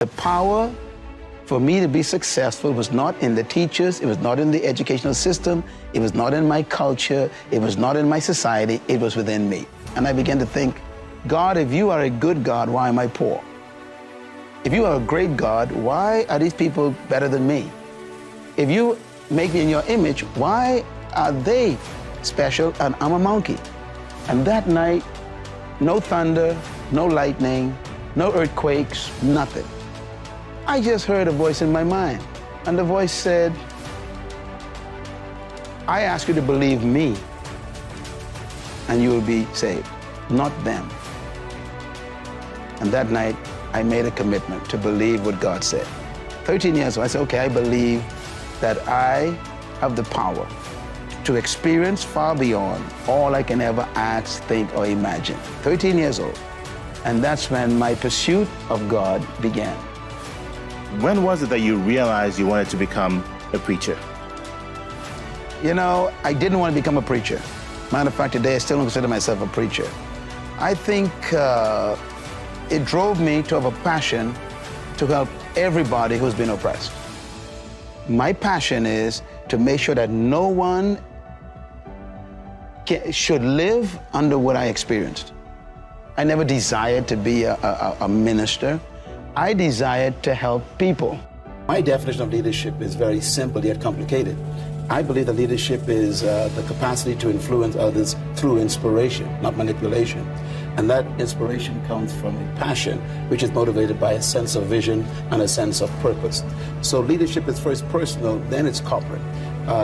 The power for me to be successful was not in the teachers, it was not in the educational system, it was not in my culture, it was not in my society, it was within me. And I began to think, God, if you are a good God, why am I poor? If you are a great God, why are these people better than me? If you make me in your image, why are they special and I'm a monkey? And that night, no thunder, no lightning, no earthquakes, nothing. I just heard a voice in my mind, and the voice said, I ask you to believe me, and you will be saved, not them. And that night, I made a commitment to believe what God said. 13 years ago, I said, okay, I believe that I have the power to experience far beyond all I can ever ask, think, or imagine. 13 years old. And that's when my pursuit of God began. When was it that you realized you wanted to become a preacher? You know, I didn't want to become a preacher. Matter of fact, today I still don't consider myself a preacher. I think it drove me to have a passion to help everybody who's been oppressed. My passion is to make sure that no one should live under what I experienced. I never desired to be a minister. I desired to help people. My definition of leadership is very simple yet complicated. I believe that leadership is the capacity to influence others through inspiration, not manipulation. And that inspiration comes from a passion, which is motivated by a sense of vision and a sense of purpose. So leadership is first personal, then it's corporate.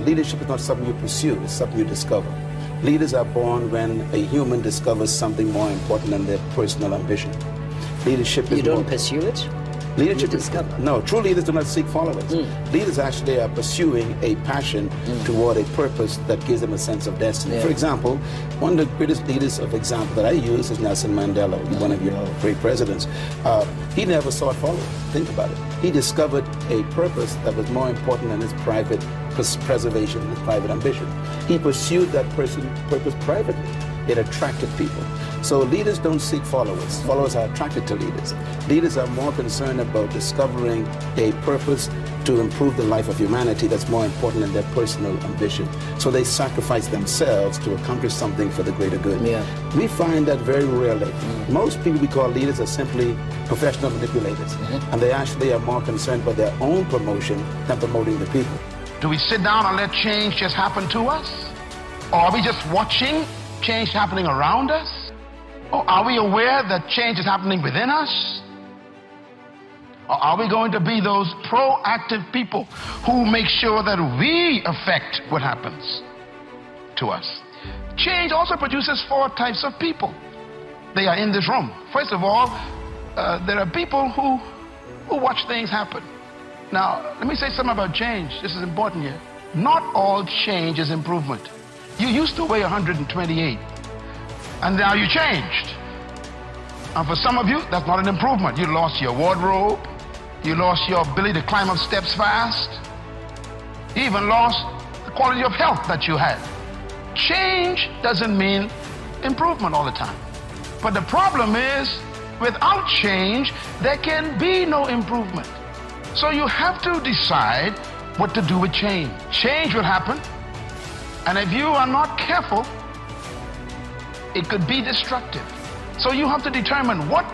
Leadership is not something you pursue, it's something you discover. Leaders are born when a human discovers something more important than their personal ambition. Leadership is You don't pursue it? Leadership You is, discover. no, true leaders do not seek followers. Leaders actually are pursuing a passion toward a purpose that gives them a sense of destiny. Yeah. For example, one of the greatest leaders of example that I use is Nelson Mandela, one of your great presidents. He never sought followers. Think about it. He discovered a purpose that was more important than his private preservation and his private ambition. He pursued that purpose privately. It attracted people. So leaders don't seek followers. Followers are attracted to leaders. Leaders are more concerned about discovering a purpose to improve the life of humanity that's more important than their personal ambition. So they sacrifice themselves to accomplish something for the greater good. Yeah. We find that very rarely. Most people we call leaders are simply professional manipulators. And they actually are more concerned about their own promotion than promoting the people. Do we sit down and let change just happen to us? Or are we just watching change happening around us? Or are we aware that change is happening within us? Or are we going to be those proactive people who make sure that we affect what happens to us? Change also produces 4 types of people. They are in this room. First of all, there are people who watch things happen. Now, let me say something about change. This is important here. Not all change is improvement. You used to weigh 128, and now you changed. And for some of you, that's not an improvement. You lost your wardrobe, you lost your ability to climb up steps fast, you even lost the quality of health that you had. Change doesn't mean improvement all the time. But the problem is, without change, there can be no improvement. So you have to decide what to do with change. Change will happen, and if you are not careful, it could be destructive. So you have to determine, what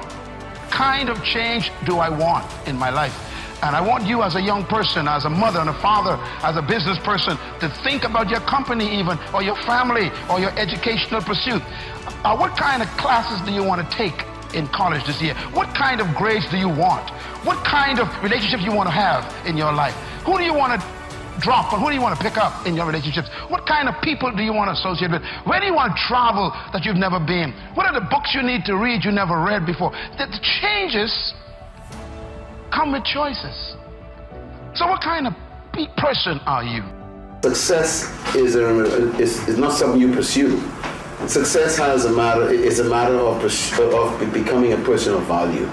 kind of change do I want in my life? And I want you as a young person, as a mother and a father, as a business person, to think about your company even, or your family, or your educational pursuit. What kind of classes do you want to take in college this year? What kind of grades do you want? What kind of relationships you want to have in your life? Who do you want to drop, and who do you want to pick up in your relationships? What kind of people do you want to associate with? Where do you want to travel that you've never been? What are the books you need to read you never read before? The changes come with choices. So what kind of person are you? Success is not something you pursue. Success is a matter of becoming a person of value.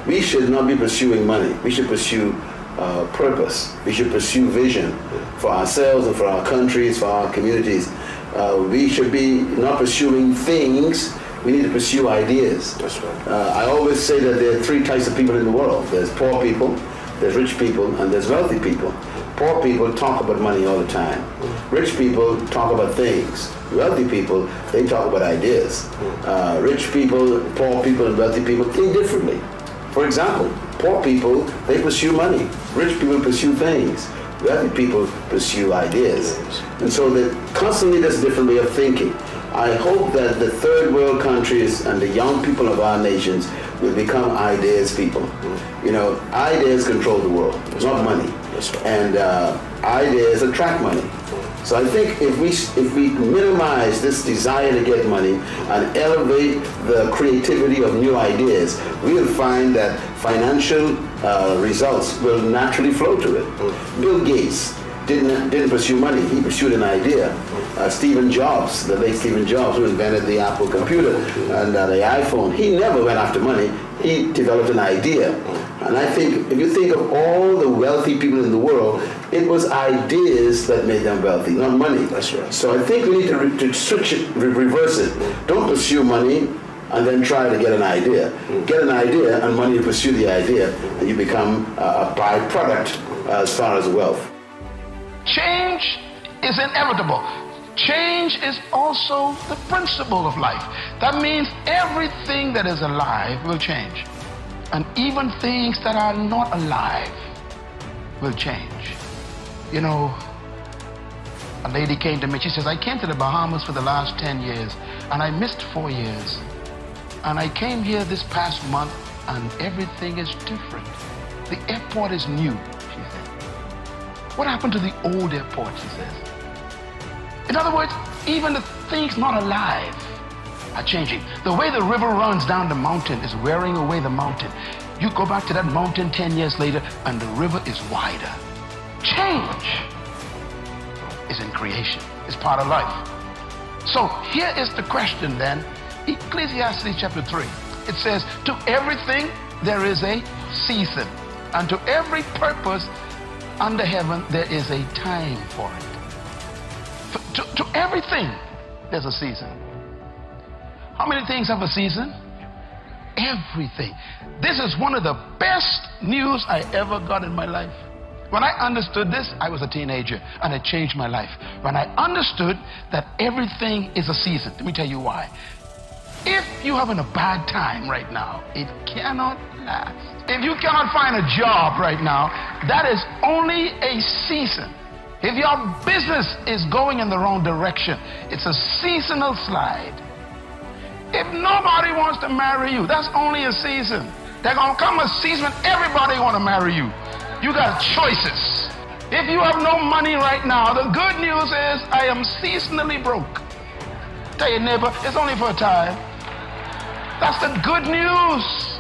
We should not be pursuing money. We should pursue purpose. We should pursue vision for ourselves and for our countries, for our communities. We should be not pursuing things. We need to pursue ideas. That's right. I always say that there are three types of people in the world. There's poor people, there's rich people, and there's wealthy people. Poor people talk about money all the time. Rich people talk about things. Wealthy people, they talk about ideas. Rich people, poor people, and wealthy people think differently. For example, poor people, they pursue money. Rich people pursue things. Wealthy people pursue ideas. And so constantly there's a different way of thinking. I hope that the third world countries and the young people of our nations will become ideas people. You know, ideas control the world, not money. And ideas attract money. So I think if we minimize this desire to get money and elevate the creativity of new ideas, we'll find that financial results will naturally flow to it. Bill Gates didn't pursue money, he pursued an idea. Stephen Jobs, the late Stephen Jobs, who invented the Apple computer and the iPhone, he never went after money, he developed an idea. And I think, if you think of all the wealthy people in the world, it was ideas that made them wealthy, not money. That's right. So I think we need to switch it, reverse it. Don't pursue money and then try to get an idea. Get an idea and money to pursue the idea, and you become a byproduct as far as wealth. Change is inevitable. Change is also the principle of life. That means everything that is alive will change. And even things that are not alive will change. You know, a lady came to me, she says, I came to the Bahamas for the last 10 years and I missed 4 years. And I came here this past month and everything is different. The airport is new, she said. What happened to the old airport, she says. In other words, even the things not alive are changing. The way the river runs down the mountain is wearing away the mountain. You go back to that mountain 10 years later and the river is wider. Change is in creation. It's part of life. So here is the question then. Ecclesiastes chapter 3. It says, to everything there is a season, and to every purpose under heaven there is a time for it. To everything there's a season. How many things have a season? Everything. This is one of the best news I ever got in my life. When I understood this, I was a teenager and it changed my life. When I understood that everything is a season, let me tell you why. If you're having a bad time right now, it cannot last. If you cannot find a job right now, that is only a season. If your business is going in the wrong direction, it's a seasonal slide. If nobody wants to marry you, that's only a season. There's gonna come a season when everybody wanna marry you. You got choices. If you have no money right now, the good news is I am seasonally broke. Tell your neighbor, it's only for a time. That's the good news.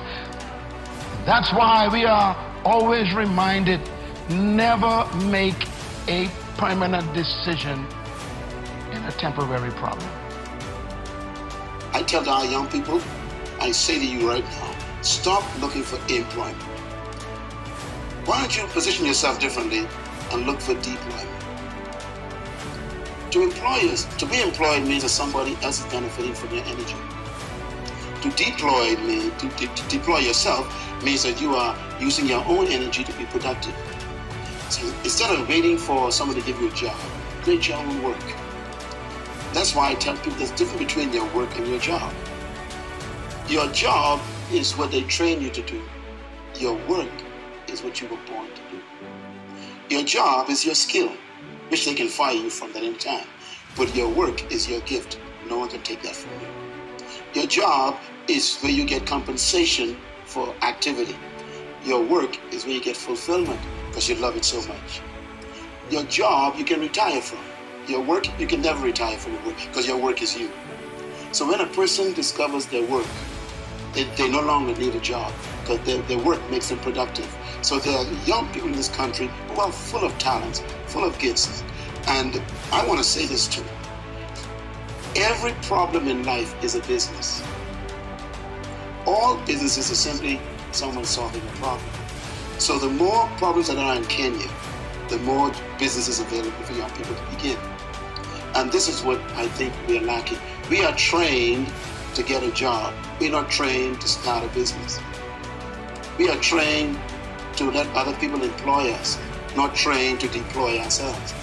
That's why we are always reminded, never make a permanent decision in a temporary problem. I tell our young people, I say to you right now, stop looking for employment. Why don't you position yourself differently and look for deployment? To be employed means that somebody else is benefiting from your energy. To deploy yourself means that you are using your own energy to be productive. So instead of waiting for somebody to give you a job, create your own work. That's why I tell people there's a difference between your work and your job. Your job is what they train you to do. Your work is what you were born to do. Your job is your skill, which they can fire you from at any time. But your work is your gift. No one can take that from you. Your job is where you get compensation for activity. Your work is where you get fulfillment because you love it so much. Your job you can retire from. Your work, you can never retire from your work because your work is you. So when a person discovers their work, they no longer need a job because their work makes them productive. So there are young people in this country who are full of talents, full of gifts. And I want to say this too. Every problem in life is a business. All businesses are simply someone solving a problem. So the more problems that are in Kenya, the more businesses available for young people to begin. And this is what I think we are lacking. We are trained to get a job. We're not trained to start a business. We are trained to let other people employ us, not trained to deploy ourselves.